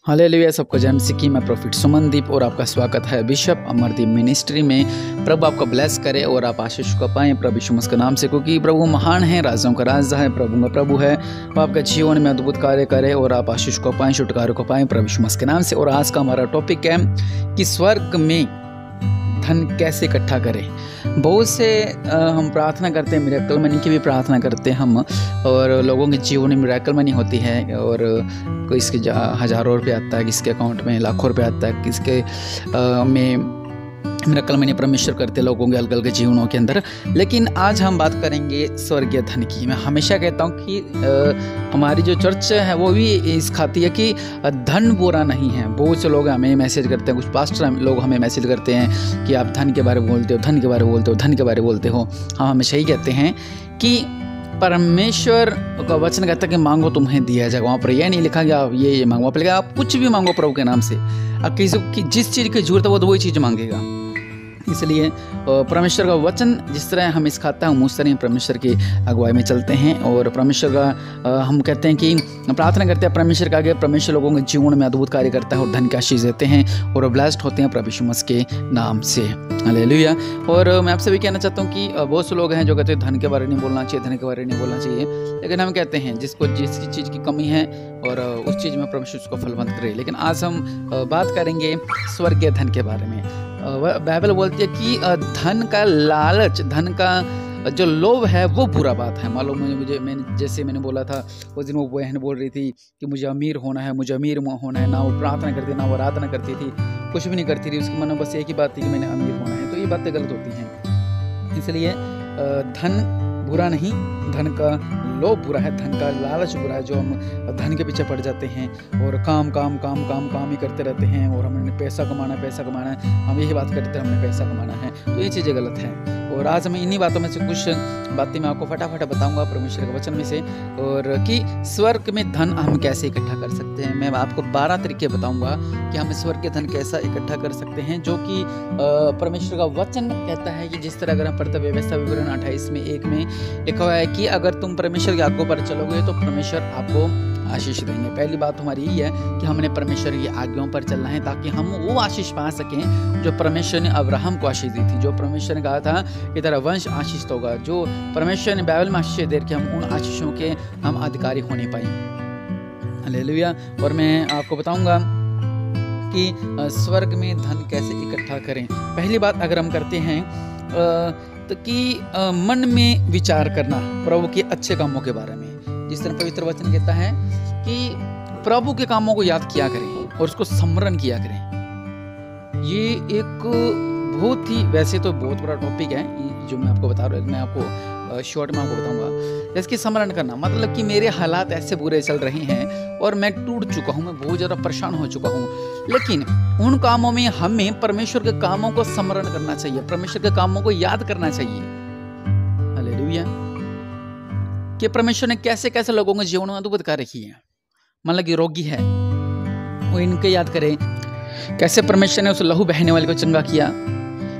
Hallelujah. सबको जय मसीह की। मैं प्रॉफिट सुमनदीप और आपका स्वागत है बिशप अमरदीप मिनिस्ट्री में। प्रभु आपको ब्लेस करे और आप आशीष को पाएं प्रभु यीशु मसीह के नाम से, क्योंकि प्रभु महान है, राजाओं का राजा है, प्रभु का प्रभु है। वो आपके जीवन में अद्भुत कार्य करे और आप आशीष को पाएं, छुटकारे को पाएं प्रभु यीशु मसीह के नाम से। और आज का हमारा टॉपिक है कि स्वर्ग में धन कैसे इकट्ठा करें। बहुत से हम प्रार्थना करते हैं, मिरेकल मनी की भी प्रार्थना करते हैं हम, और लोगों के जीवन में मिरेकल मनी होती है और किसके हज़ारों रुपये आता है, किसके अकाउंट में लाखों रुपये आता है, किसके में मिरेकल मनी परमेश्वर करते लोगों के अलग अलग जीवनों के अंदर। लेकिन आज हम बात करेंगे स्वर्गीय धन की। मैं हमेशा कहता हूँ कि हमारी जो चर्च है वो भी इस खाती है कि धन बुरा नहीं है। बहुत से लोग हमें मैसेज करते हैं, कुछ पास्टर लोग हमें मैसेज करते हैं कि आप धन के बारे में बोलते हो, धन के बारे में बोलते हो, धन के बारे में बोलते हो। हम हमेशा ही कहते हैं कि परमेश्वर का वचन कहता है कि मांगो तुम्हें दिया जाएगा। वहाँ पर यह नहीं लिखा कि आप ये मांगो, आप लिखा आप कुछ भी मांगो प्रभु के नाम से। अब किसी की जिस चीज़ की जरूरत है वो तो वही चीज़ मांगेगा। इसलिए परमेश्वर का वचन जिस तरह हम इस खाता है उस तरह परमेश्वर की अगुवाई में चलते हैं। और परमेश्वर का हम कहते हैं कि प्रार्थना करते हैं परमेश्वर का आगे। परमेश्वर लोगों के जीवन में अद्भुत कार्य करता है और धन की आशीष देते हैं और ब्लेस्ड होते हैं प्रभु यीशु मसीह के नाम से। हालेलुया। और मैं आपसे भी कहना चाहता हूँ कि बहुत से लोग हैं जो कहते हैं धन के बारे में नहीं बोलना चाहिए, धन के बारे में नहीं बोलना चाहिए। लेकिन हम कहते हैं जिसको जिस चीज़ की कमी है और उस चीज़ में परमेश्वर उसको फलवंत करे। लेकिन आज हम बात करेंगे स्वर्गीय धन के बारे में। बाइबल बोलती है कि धन का लालच, धन का जो लोभ है वो बुरा बात है। मालूम मैंने बोला था उस दिन, वो बहन बोल रही थी कि मुझे अमीर होना है, मुझे अमीर होना है। ना वो प्रार्थना करती, ना वो आराधना करती थी, कुछ भी नहीं करती थी। उसके मन में बस एक ही बात थी कि मैंने अमीर होना है। तो ये बातें गलत होती हैं। इसलिए धन बुरा नहीं, धन का लोभ बुरा है, धन का लालच बुरा है। जो हम धन के पीछे पड़ जाते हैं और काम काम काम काम काम ही करते रहते हैं और हमने पैसा कमाना है, हम यही बात करते हैं हमने पैसा कमाना है। तो ये चीज़ें गलत हैं। और आज मैं इन्हीं बातों में से कुछ बातें मैं आपको फटाफट बताऊंगा परमेश्वर के वचन में से, और कि स्वर्ग में धन हम कैसे इकट्ठा कर सकते हैं। मैं आपको 12 तरीके बताऊंगा कि हम स्वर्ग के धन कैसा इकट्ठा कर सकते हैं, जो कि परमेश्वर का वचन कहता है कि जिस तरह अगर हम पढ़ते व्यवस्था विवरण 28 में 1 में लिखा हुआ है कि अगर तुम परमेश्वर की आज्ञा पर चलोगे तो परमेश्वर आपको आशीष देंगे। पहली बात हमारी यही है कि हमने परमेश्वर की आज्ञाओं पर चलना है ताकि हम वो आशीष पा सकें जो परमेश्वर ने अब्राहम को आशीष दी थी, जो परमेश्वर ने कहा था कि तेरा वंश आशीष होगा, जो परमेश्वर ने बाइबल में आशीष दे के हम उन आशीषों के हम अधिकारी होने पाए। हालेलुया। और मैं आपको बताऊंगा कि स्वर्ग में धन कैसे इकट्ठा करें। पहली बात अगर हम करते हैं तो कि मन में विचार करना प्रभु के अच्छे कामों के बारे में। जिस तरह पवित्र वचन कहता है कि प्रभु के कामों को याद किया करें और उसको स्मरण किया करें। ये एक बहुत ही, वैसे तो बहुत बड़ा टॉपिक है जो मैं आपको बता रहा हूँ। मैं आपको शॉर्ट में आपको बताऊंगा। जैसे कि स्मरण करना मतलब कि मेरे हालात ऐसे बुरे चल रहे हैं और मैं टूट चुका हूँ, मैं बहुत ज़्यादा परेशान हो चुका हूँ। लेकिन उन कामों में हमें परमेश्वर के कामों को स्मरण करना चाहिए, परमेश्वर के कामों को याद करना चाहिए। हालेलुया। कि परमेश्वर ने कैसे कैसे लोगों के जीवन में अद्भुत कार्य किए हैं। मतलब कि रोगी है वो इनके याद करें, कैसे परमेश्वर ने उस लहू बहने वाले को चंगा किया,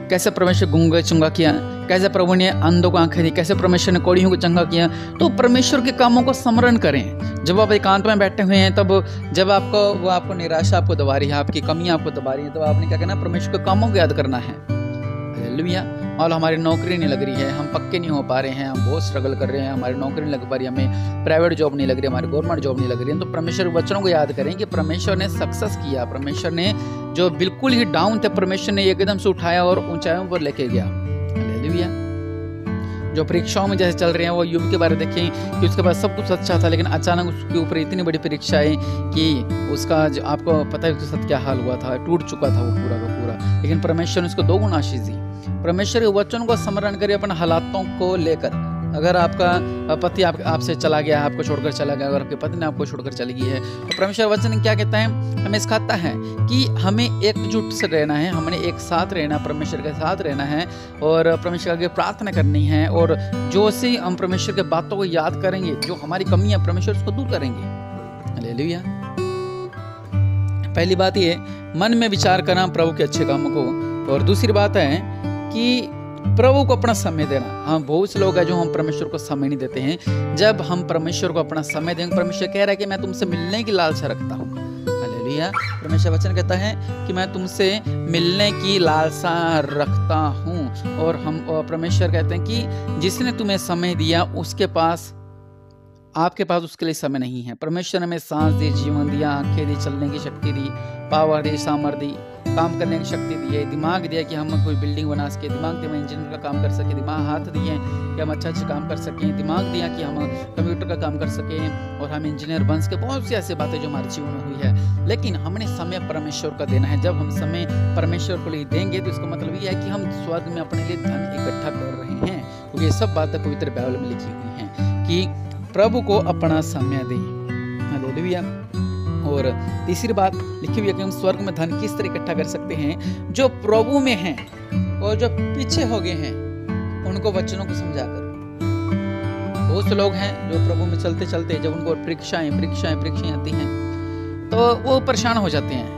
कैसे परमेश्वर गूंगे चंगा किया, कैसे प्रभु ने अंधों को आंखें दी, कैसे परमेश्वर ने कोढ़ियों को चंगा किया। तो परमेश्वर के कामों को स्मरण करें। जब आप एकांत में बैठे हुए हैं, तब जब आपको निराशा आपको दबा रही है, आपकी कमियां आपको दबा रही है, तो आपने क्या करना, परमेश्वर के कामों को याद करना है। हालेलुया। और हमारी नौकरी नहीं लग रही है, हम पक्के नहीं हो पा रहे हैं, हम बहुत स्ट्रगल कर रहे हैं, हमारी नौकरी नहीं लग पा रही, हमें प्राइवेट जॉब नहीं लग रही, हमारी गवर्नमेंट जॉब नहीं लग रही है। तो परमेश्वर के वचनों को याद करें कि परमेश्वर ने सक्सेस किया, परमेश्वर ने जो बिल्कुल ही डाउन थे परमेश्वर ने एकदम से उठाया और ऊंचाइयों पर लेके गया। हालेलुया। जो परीक्षाओं में जैसे चल रहे हैं, वो युग के बारे में देखें कि उसके पास सब कुछ अच्छा था, लेकिन अचानक उसके ऊपर इतनी बड़ी परीक्षा आई कि उसका जो आपको पता है उसके साथ क्या हाल हुआ था, टूट चुका था वो पूरा का पूरा। लेकिन परमेश्वर ने उसको 2 गुना आशीष दी। परमेश्वर के वचन को स्मरण करिए अपने हालातों को लेकर। अगर आपका पति आपसे चला गया, आपको छोड़कर चला गया, अगर आपकी पत्नी आपको छोड़कर चली गई है, तो परमेश्वर वचन क्या कहता है, हमें सिखाता है कि हमें एकजुट से रहना है, हमने एक साथ रहना, परमेश्वर के साथ रहना है और परमेश्वर के प्रार्थना करनी है। और जो से हम परमेश्वर के बातों को याद करेंगे, जो हमारी कमी है परमेश्वर उसको दूर करेंगे। हालेलुया। पहली बात ये मन में विचार करना प्रभु के अच्छे कामों को। और दूसरी बात है कि प्रभु को अपना समय देना। हाँ, बहुत से लोग हैं जो हम परमेश्वर को समय नहीं देते हैं। जब हम परमेश्वर को अपना समय देंगे, परमेश्वर कह रहा है कि मैं तुमसे मिलने की लालसा रखता हूँ। हालेलुया। परमेश्वर वचन कहता है कि मैं तुमसे मिलने की लालसा रखता हूँ। और परमेश्वर कहते हैं कि जिसने तुम्हें समय दिया उसके पास, आपके पास उसके लिए समय नहीं है। परमेश्वर ने हमें सांस दी, जीवन दिया, आंखें दी, चलने की शक्ति दी, पावर दी, सामर्थ्य दी, काम करने की शक्ति दी है, दिमाग दिया कि हम कोई बिल्डिंग बना सके, दिमाग दिया हम इंजीनियर का काम कर सके, दिमाग हाथ दिए कि हम अच्छा काम कर सकें, दिमाग दिया कि हम कंप्यूटर का काम कर सकें और हम इंजीनियर बन सके। बहुत सी ऐसी बातें जो हमारे जीवन में हुई है, लेकिन हमने समय परमेश्वर का देना है। जब हम समय परमेश्वर को लिए देंगे तो इसका मतलब ये है कि हम स्वर्ग में अपने लिए धन इकट्ठा कर रहे हैं, क्योंकि ये सब बातें पवित्र बाइबल में लिखी हुई हैं कि प्रभु को अपना समय दें। हालेलुया। और तीसरी बात लिखी हुई है कि हम स्वर्ग में धन किस तरह इकट्ठा कर सकते हैं, जो प्रभु में हैं और जो पीछे हो गए हैं उनको वचनों को समझाकर। बहुत से लोग हैं जो प्रभु में चलते चलते जब उनको परीक्षाएं आती हैं तो वो परेशान हो जाते हैं,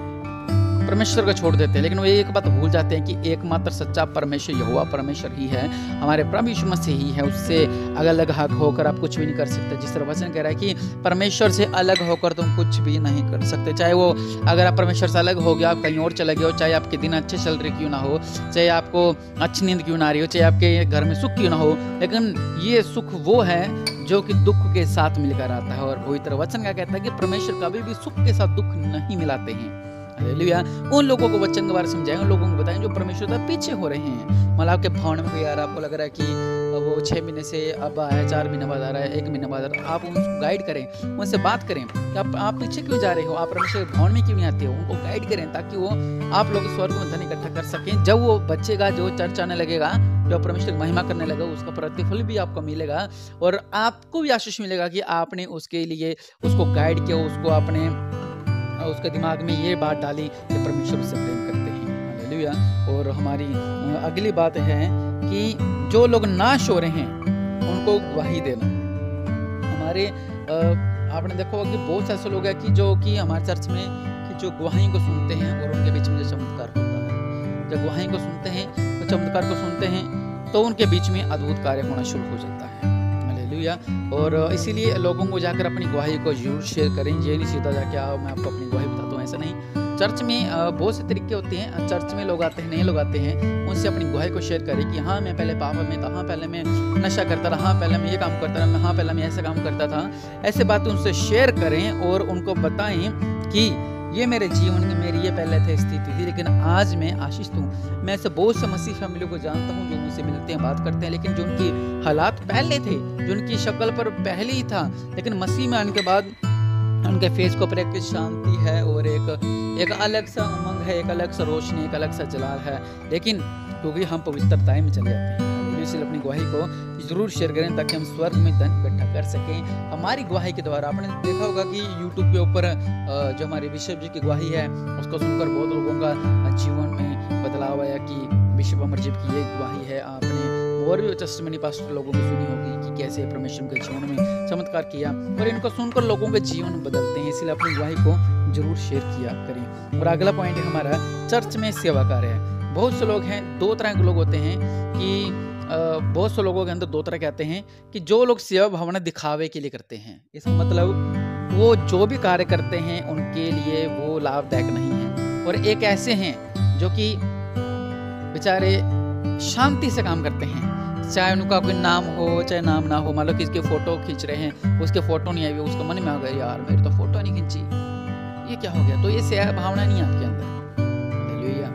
परमेश्वर को छोड़ देते हैं। लेकिन वो एक बात भूल जाते हैं कि एकमात्र सच्चा परमेश्वर यहोवा परमेश्वर ही है, हमारे प्रभु यीशु मसीह ही है। उससे अलग हक होकर आप कुछ भी नहीं कर सकते। जिस तरह वचन कह रहा है कि परमेश्वर से अलग होकर तुम कुछ भी नहीं कर सकते। चाहे वो अगर आप परमेश्वर से अलग हो गया, आप कहीं और चले गए हो, चाहे आपके दिन अच्छे चल रहे क्यों ना हो, चाहे आपको अच्छी नींद क्यों ना आ रही हो, चाहे आपके घर में सुख क्यों ना हो, लेकिन ये सुख वो है जो कि दुख के साथ मिलकर आता है। और पवित्र वचन क्या कहता है कि परमेश्वर कभी भी सुख के साथ दुख नहीं मिलाते हैं। हालेलुया। उन लोगों को वचन के बारे में समझाएं, उन लोगों को बताएं जो परमेश्वर से पीछे हो रहे हैं। मतलब आपके भवन में कोई यार आपको लग रहा है कि वो 6 महीने से अब आया है, 4 महीने बाद आ रहा है, 1 महीने बाद आ रहा है, आप उनको गाइड करें, उनसे बात करें कि आप पीछे क्यों जा रहे हो, आप परमेश्वर के भवन में क्यों नहीं आते हो। उनको गाइड करें ताकि वो आप लोग स्वर्ग में धन इकट्ठा कर सकें। जब वो बचेगा, जो चर्च आने लगेगा, जो परमेश्वर की महिमा करने लगा, उसका प्रतिफल भी आपको मिलेगा और आपको भी आशीष मिलेगा कि आपने उसके लिए उसको गाइड किया, उसको आपने उसके दिमाग में ये बात डाली कि परमेश्वर उससे प्रेम करते हैं। हालेलुया। और हमारी अगली बात है कि जो लोग नाश हो रहे हैं उनको गवाही देना। हमारे आपने देखा होगा कि बहुत से ऐसे लोग हैं कि जो कि हमारे चर्च में कि जो गवाही को सुनते हैं और उनके बीच में जो चमत्कार होता है, जब गवाही को सुनते हैं, तो चमत्कार को सुनते हैं तो उनके बीच में अद्भुत कार्य होना शुरू हो जाता है। हालेलुया। और इसीलिए लोगों को जाकर अपनी गवाही को जरूर शेयर करें। ये नहीं सीधा जाके आओ मैं आपको अपनी गवाही बताता हूँ, ऐसा नहीं। चर्च में बहुत से तरीके होते हैं। चर्च में लोग आते हैं, नए लोग आते हैं, उनसे अपनी गवाही को शेयर करें कि हाँ मैं पहले पाप में था, हाँ पहले मैं नशा करता रहा, हाँ पहले मैं ये काम करता रहा, हाँ पहले मैं ऐसा काम करता था। ऐसे बातें उनसे शेयर करें और उनको बताएं कि ये मेरे जीवन में मेरी ये पहले थे स्थिति थी, लेकिन आज मैं आशीष हूँ। मैं ऐसे बहुत से मसीह फैमिली को जानता हूँ जो मुझसे मिलते हैं, बात करते हैं, लेकिन जो उनकी हालात पहले थे, जो उनकी शक्ल पर पहले ही था, लेकिन मसीह में आने के बाद उनके फेस के ऊपर एक शांति है और एक अलग सा उमंग है, एक अलग सा रोशनी, एक अलग सा जलाल है। लेकिन क्योंकि हम पवित्रता में चले जाते हैं, इसलिए अपनी गवाही को जरूर शेयर करें ताकि हम स्वर्ग में धन इकट्ठा कर सकें हमारी गवाही के द्वारा। आपने देखा होगा कि YouTube के ऊपर जो हमारे बिशप जी की गवाही है उसको सुनकर बहुत लोगों का जीवन में बदलाव आया कि बिशप अमरजीत की ये गवाही है। आपने और भी टेस्टिमनी पास्टर लोगों की सुनी होगी कि कैसे परमेश्वर के जीवन में चमत्कार किया, और इनको सुनकर लोगों के जीवन बदलते हैं। इसलिए अपनी गवाही को जरूर शेयर किया करें। और अगला पॉइंट है हमारा चर्च में सेवा कार्य है। बहुत से लोग हैं, 2 तरह के लोग होते हैं कि बहुत से लोगों के अंदर 2 तरह के आते हैं कि जो लोग सेवा भावना दिखावे के लिए करते हैं। इसका मतलब वो जो भी कार्य करते हैं उनके लिए वो लाभदायक नहीं है। और एक ऐसे हैं जो कि बेचारे शांति से काम करते हैं, चाहे उनका कोई नाम हो चाहे नाम ना हो। मान लो किसके फोटो खींच रहे हैं, उसके फोटो नहीं आई, उसको मन में आ गया यार मेरी तो फोटो नहीं खींची, ये क्या हो गया, तो ये सेवा भावना नहीं है आपके अंदर। हालेलुया।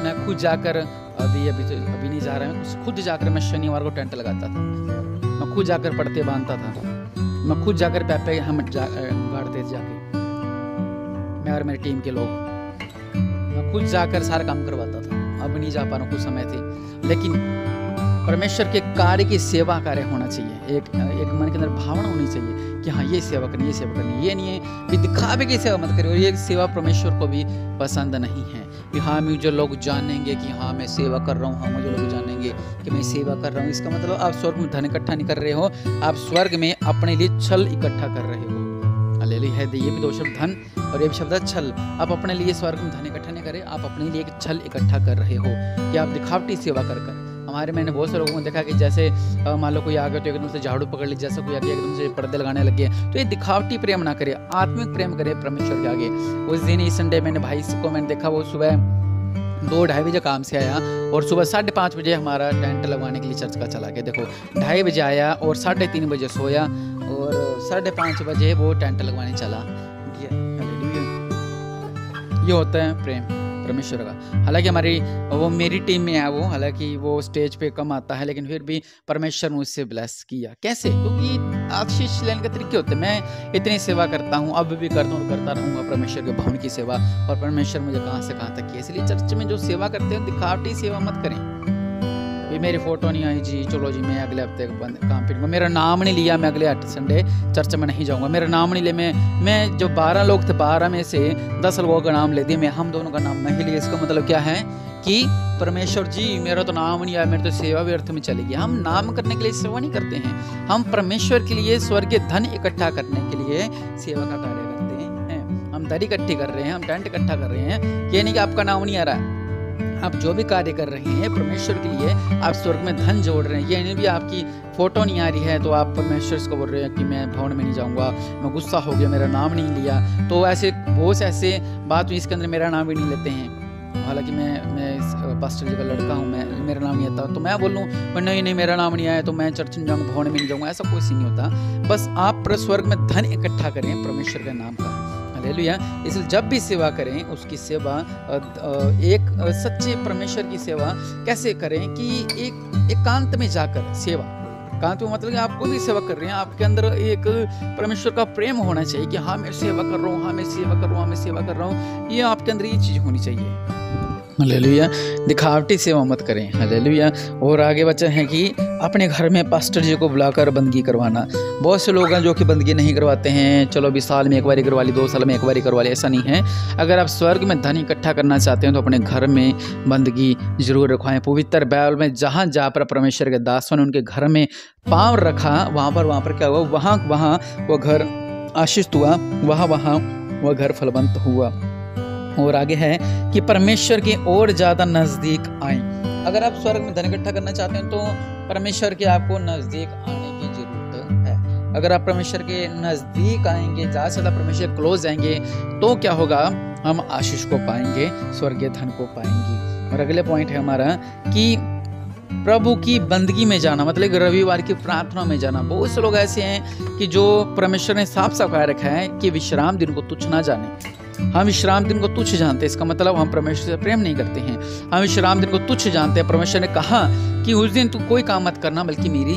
मैं खुद जाकर अभी नहीं जा रहा हूँ, खुद जाकर मैं शनिवार को टेंट लगाता था, मैं खुद जाकर पड़ते बांधता था, मैं खुद जाकर पैपे हम गाड़ते जाके, मैं और मेरी टीम के लोग, मैं खुद जाकर सारा काम करवाता था। अब नहीं जा पा रहा हूँ, कुछ समय थे, लेकिन परमेश्वर के कार्य की सेवा कार्य होना चाहिए। एक मन के अंदर भावना होनी चाहिए कि हाँ ये सेवा करनी, ये सेवा करनी। ये नहीं है कि दिखावे की सेवा मत करिए। और ये सेवा परमेश्वर को भी पसंद नहीं है कि हाँ मुझे लोग जानेंगे कि हाँ मैं सेवा कर रहा हूँ, हाँ मुझे लोग जानेंगे कि मैं सेवा कर रहा हूँ। इसका मतलब आप स्वर्ग में धन इकट्ठा नहीं कर रहे हो, आप स्वर्ग में अपने लिए छल इकट्ठा कर रहे हो। हालेलुया। है ये भी 2 शब्द धन और ये भी शब्द छल। आप अपने लिए स्वर्ग में धन इकट्ठा नहीं करें, आप अपने लिए एक छल इकट्ठा कर रहे हो कि आप दिखावटी सेवा कर हमारे मैंने बहुत से लोगों को देखा कि जैसे मान लो कोई आ गया तो एकदम से झाड़ू पकड़ ली, जैसा कोई आ गया एकदम से पर्दे लगाने लगे। तो ये दिखावटी प्रेम ना करे, आत्मिक प्रेम करे परमेश्वर के आगे। उस दिन इस संडे मैंने भाई को मैंने देखा, वो सुबह 2-2:30 बजे काम से आया और सुबह 5:30 बजे हमारा टेंट लगवाने के लिए चर्च का चला गया। देखो 2:30 बजे आया और 3:30 बजे सोया और 5:30 बजे वो टेंट लगवाने चला गया। ये होता है प्रेम परमेश्वर का। हालांकि हमारी वो मेरी टीम में है वो, हालांकि वो स्टेज पे कम आता है, लेकिन फिर भी परमेश्वर मुझसे ब्लेस किया। कैसे? क्योंकि आशीष लेने के तरीके होते हैं। मैं इतनी सेवा करता हूँ, अब भी करता हूँ, करता रहूँगा परमेश्वर के भवन की सेवा, और परमेश्वर मुझे कहाँ से कहाँ तक किया। इसलिए चर्च में जो सेवा करते हैं दिखावटी सेवा मत करें। भी मेरी फोटो नहीं आई जी, चलो जी मैं अगले हफ्ते काम फिर, मेरा नाम नहीं लिया, मैं अगले संडे चर्च में नहीं जाऊंगा, मेरा नाम नहीं लिया। मैं जो 12 लोग थे 12 में से 10 लोगों का नाम ले दिए, मैं हम दोनों का नाम नहीं लिया। इसका मतलब क्या है कि परमेश्वर जी मेरा तो नाम नहीं आया, मेरी तो सेवा व्यर्थ में चलेगी। हम नाम करने के लिए सेवा नहीं करते हैं, हम परमेश्वर के लिए स्वर्गीय धन इकट्ठा करने के लिए सेवा का कार्य करते हैं। हम दर इकट्ठी कर रहे हैं, हम टेंट इकट्ठा कर रहे हैं। ये नहीं कि आपका नाम नहीं आ रहा है। आप जो भी कार्य कर रहे हैं परमेश्वर के लिए, आप स्वर्ग में धन जोड़ रहे हैं। ये नहीं भी आपकी फोटो नहीं आ रही है तो आप परमेश्वर को बोल रहे हैं कि मैं भवन में नहीं जाऊंगा, मैं गुस्सा हो गया, मेरा नाम नहीं लिया। तो ऐसे बहुत से ऐसे बात हुई, इसके अंदर मेरा नाम भी नहीं लेते हैं। हालांकि मैं पास्टर जी का लड़का हूँ, मैं मेरा नाम नहीं आता तो मैं बोलूँ नहीं मेरा नाम नहीं आया तो मैं चर्च में जाऊँगा, भवन में नहीं जाऊँगा, ऐसा कोई नहीं होता। बस आप स्वर्ग में धन इकट्ठा करें परमेश्वर के नाम का। हालेलुया। इसलिए जब भी सेवा करें उसकी सेवा एक सच्चे परमेश्वर की सेवा कैसे करें कि एक एकांत में जाकर सेवा। एकांत में मतलब कि आपको भी सेवा कर रहे हैं, आपके अंदर एक परमेश्वर का प्रेम होना चाहिए कि हाँ मैं सेवा कर रहा हूँ, हाँ मैं सेवा कर रहा हूँ, हाँ मैं सेवा कर रहा हूँ। ये आपके अंदर ये चीज़ होनी चाहिए। हालेलुया। दिखावटी सेवा मत करें। हालेलुया। और आगे बच्चे हैं कि अपने घर में पास्टर जी को बुलाकर बंदगी करवाना। बहुत से लोग हैं जो कि बंदगी नहीं करवाते हैं, चलो अभी साल में एक बारी करवा ली, 2 साल में एक बारी करवा ली, ऐसा नहीं है। अगर आप स्वर्ग में धन इकट्ठा करना चाहते हैं तो अपने घर में बंदगी जरूर रखवाएं। पवित्र बाइबल में जहाँ जहाँ पर परमेश्वर के दासों ने उनके घर में पाँव रखा वहाँ पर क्या हुआ, वहाँ वो घर आशीषित हुआ, वहाँ वह घर फलवंत हुआ। और आगे है कि परमेश्वर के और ज़्यादा नज़दीक आए। अगर आप स्वर्ग में धन इकट्ठा करना चाहते हैं तो परमेश्वर के आपको नज़दीक आने की जरूरत है। अगर आप परमेश्वर के नज़दीक आएंगे, ज़्यादा से ज़्यादा परमेश्वर क्लोज आएंगे तो क्या होगा, हम आशीष को पाएंगे, स्वर्गीय धन को पाएंगे। और अगले पॉइंट है हमारा कि प्रभु की बंदगी में जाना, मतलब रविवार की प्रार्थना में जाना। बहुत से लोग ऐसे हैं कि जो परमेश्वर ने साफ कह रखा है कि विश्राम दिन को तुच्छ ना जाने। हम विश्राम दिन को तुच्छ जानते हैं, इसका मतलब हम परमेश्वर से प्रेम नहीं करते हैं। हम विश्राम दिन को तुच्छ जानते हैं। परमेश्वर ने कहा कि उस दिन तू कोई काम मत करना बल्कि मेरी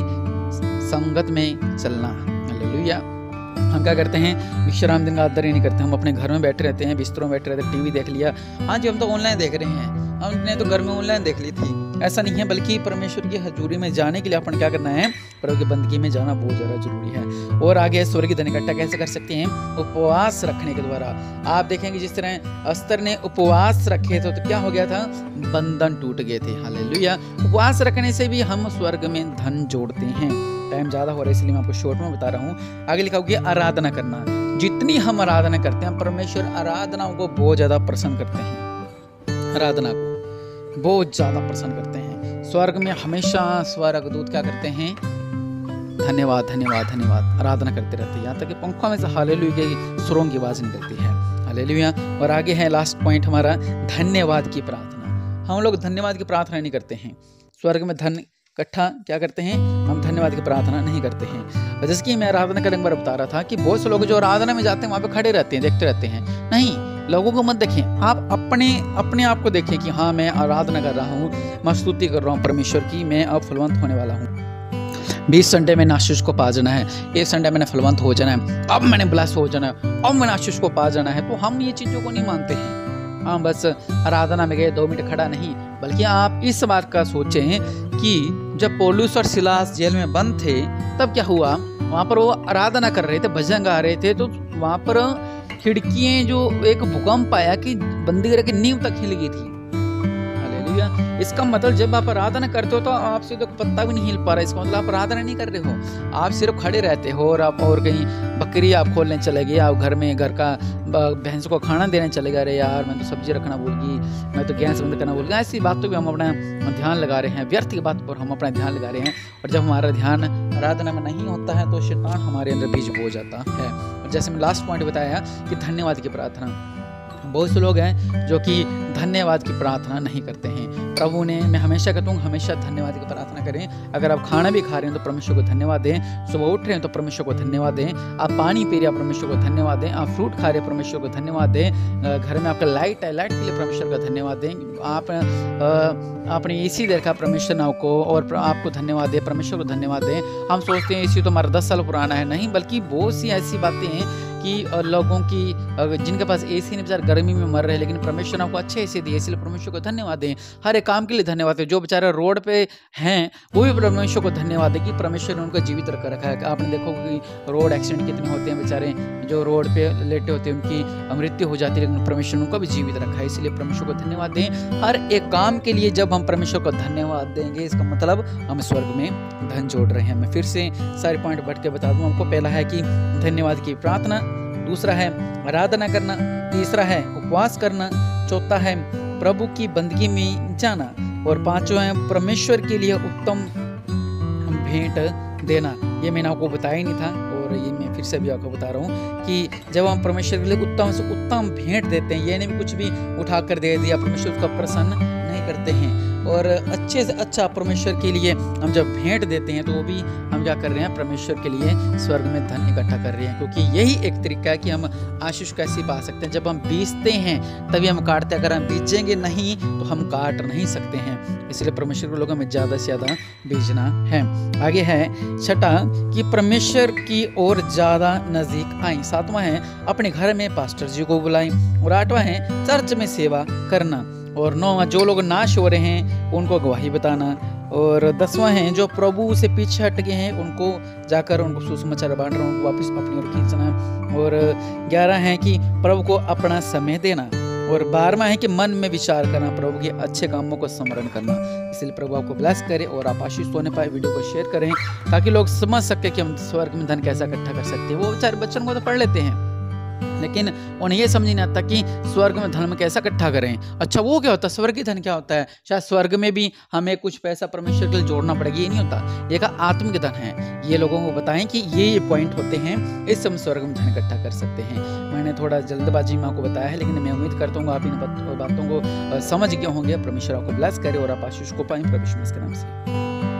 संगत में चलना। हालेलुया। हम क्या करते हैं, विश्राम दिन का आदर ही नहीं करते। हम अपने घर में बैठे रहते हैं, बिस्तरों में बैठे रहते हैं, टीवी देख लिया, हाँ जी हम तो ऑनलाइन देख रहे हैं, हमने तो घर में ऑनलाइन देख ली थी, ऐसा नहीं है। बल्कि परमेश्वर की हजूरी में जाने के लिए अपन क्या करना है, प्रभु की बंदगी में जाना बहुत ज़्यादा जरूरी है। और आगे स्वर्गीय धन इकट्ठा कैसे कर सकते हैं, उपवास रखने के द्वारा। आप देखेंगे जिस तरह अस्तर ने उपवास रखे थे तो क्या हो गया था, बंधन टूट गए थे। हालेलुया। उपवास रखने से भी हम स्वर्ग में धन जोड़ते हैं। टाइम ज़्यादा हो रहा है इसलिए मैं आपको शॉर्ट में बता रहा हूँ। आगे लिखा होगा आराधना करना। जितनी हम आराधना करते हैं, परमेश्वर आराधनाओं को बहुत ज़्यादा पसंद करते हैं, आराधना को बहुत ज़्यादा पसंद करते हैं। स्वर्ग में हमेशा स्वर्गदूत क्या करते हैं, धन्यवाद धन्यवाद धन्यवाद आराधना करते रहते हैं, यहाँ तक कि पंखों में से हालेलुया के सुरों की आवाज़ निकलती है। हालेलुया। और आगे है लास्ट पॉइंट हमारा, धन्यवाद की प्रार्थना। हम लोग धन्यवाद की प्रार्थना नहीं करते हैं। स्वर्ग में धन इकट्ठा क्या करते हैं, हम धन्यवाद की प्रार्थना नहीं करते हैं। जैसे कि मैं आराधना करने के बारे बता रहा था कि बहुत से लोग जो आराधना में जाते हैं वहाँ पे खड़े रहते हैं, देखते रहते हैं। नहीं, लोगों को मत देखें, आप अपने आप को देखें कि हाँ मैं आराधना कर रहा हूँ, मैं स्तुति कर रहा हूँ परमेश्वर की, मैं अब फलवंत होने वाला हूँ। 20 संडे मैंने आशीष को पा जाना है, 1 संडे मैंने फलवंत हो जाना है, अब मैंने ब्लेस हो जाना है, अब मैंने आशीष को पा जाना है। तो हम ये चीज़ों को नहीं मानते हैं। हाँ बस आराधना में गए 2 मिनट खड़ा नहीं, बल्कि आप इस बात का सोचें कि जब पौलुस और सिलास जेल में बंद थे तब क्या हुआ, वहाँ पर वो आराधना कर रहे थे, भजन गा रहे थे, तो वहाँ पर खिड़कियाँ जो एक भूकंप आया कि बंदी की नींव तक हिल गई थी। हालेलुया। इसका मतलब जब आप आराधना करते हो तो आपसे तो पत्ता भी नहीं हिल पा रहा है, इसका मतलब आप आराधना नहीं कर रहे हो, आप सिर्फ खड़े रहते हो और आप और कहीं बकरी आप खोलने चले गए, आप घर का भैंस को खाना देने चले गए, अरे यार मैं तो सब्जी रखना भूल गई, मैं तो गैस बंद करना भूल गया। ऐसी बातों पर हम अपना ध्यान लगा रहे हैं, व्यर्थ की बात पर हम अपना ध्यान लगा रहे हैं। और जब हमारा ध्यान आराधना में नहीं होता है तो शैतान हमारे अंदर बीज बो जाता है। और जैसे मैं लास्ट पॉइंट बताया कि धन्यवाद की प्रार्थना, बहुत से लोग हैं जो कि धन्यवाद की प्रार्थना नहीं करते हैं। प्रभु ने, मैं हमेशा कहता हूँ, हमेशा धन्यवाद की प्रार्थना करें। अगर आप खाना भी खा रहे हैं तो परमेश्वर को धन्यवाद दें, सुबह उठ रहे हैं तो परमेश्वर को धन्यवाद दें, आप पानी पी रहे हैं परमेश्वर को धन्यवाद दें, आप फ्रूट खा रहे हैं परमेश्वर को धन्यवाद दें, घर में आपका लाइट है, लाइट के लिए परमेश्वर का धन्यवाद दें, आप आपने एसी देखा परमेश्वर नाव को और आपको धन्यवाद दें, परमेश्वर को धन्यवाद दें। हम सोचते हैं एसी तो हमारा 10 साल पुराना है, नहीं, बल्कि बहुत सी ऐसी बातें हैं कि लोगों की जिनके पास एसी नहीं, बेचारे गर्मी में मर रहे हैं, लेकिन परमेश्वर ने आपको अच्छे एसी दिए, इसलिए परमेश्वर को धन्यवाद दें। हर एक काम के लिए धन्यवाद दें। जो बेचारे रोड पे हैं वो भी परमेश्वर को धन्यवाद दें कि परमेश्वर ने उनको जीवित रखा है। आपने देखो कि रोड एक्सीडेंट कितने होते हैं, बेचारे जो रोड पे लेटे होते हैं उनकी मृत्यु हो जाती है, लेकिन परमेश्वर ने उनको भी जीवित रखा है, इसलिए परमेश्वर को धन्यवाद दें। हर एक काम के लिए जब हम परमेश्वर को धन्यवाद देंगे, इसका मतलब हम स्वर्ग में धन जोड़ रहे हैं। मैं फिर से सारे पॉइंट बढ़ के बता दूं आपको। पहला है कि धन्यवाद की प्रार्थना, दूसरा है आराधना करना, तीसरा है उपवास करना, चौथा है प्रभु की बंदगी में जाना और पांचवा है परमेश्वर के लिए उत्तम भेंट देना। ये मैंने आपको बताया ही नहीं था और ये मैं फिर से भी आपको बता रहा हूँ कि जब हम परमेश्वर के लिए उत्तम से उत्तम भेंट देते हैं, ये नहीं कुछ भी उठा कर दे दिया, परमेश्वर उसका प्रसन्न नहीं करते हैं। और अच्छे से अच्छा परमेश्वर के लिए हम जब भेंट देते हैं तो वो भी हम क्या कर रहे हैं, परमेश्वर के लिए स्वर्ग में धन इकट्ठा कर रहे हैं, क्योंकि यही एक तरीका है कि हम आशीष कैसे पा सकते हैं। जब हम बीजते हैं तभी हम काटते हैं, अगर हम बीजेंगे नहीं तो हम काट नहीं सकते हैं। इसलिए परमेश्वर के लोगों में ज़्यादा से ज़्यादा बीजना है। आगे है छठा कि परमेश्वर की ओर ज़्यादा नज़दीक आए। सातवां है अपने घर में पास्टर जी को बुलाएं। और आठवां है चर्च में सेवा करना। और नौवां जो लोग नाश हो रहे हैं उनको गवाही बताना। और 10वां है जो प्रभु से पीछे हट गए हैं उनको जाकर उनको सुसमाचार बांटना, उनको वापस अपनी ओर खींचना। और 11 है कि प्रभु को अपना समय देना। और 12वां है कि मन में विचार करना, प्रभु के अच्छे कामों को स्मरण करना। इसलिए प्रभु आपको ब्लेस करे और आप आशीष होने पाए। वीडियो को शेयर करें ताकि लोग समझ सके कि हम स्वर्ग में धन कैसा इकट्ठा कर सकते हैं। वो बेचारे बच्चों को तो पढ़ लेते हैं लेकिन उन्हें ये समझ नहीं आता कि स्वर्ग में धन में कैसा इकट्ठा करें। अच्छा वो क्या होता है, स्वर्गीय धन क्या होता है? शायद स्वर्ग में भी हमें कुछ पैसा परमेश्वर के लिए जोड़ना पड़ेगा, ये नहीं होता। ये का आत्मिक धन है। ये लोगों को बताएं कि ये पॉइंट होते हैं, इससे हम स्वर्ग में धन इकट्ठा कर सकते हैं। मैंने थोड़ा जल्दबाजी में आपको बताया है, लेकिन मैं उम्मीद करता हूँ आप इन बातों को समझ गए होंगे। परमेश्वर आपको ब्लेस करे और आप आशीष को पाएं प्रभु यीशु मसीह के नाम से।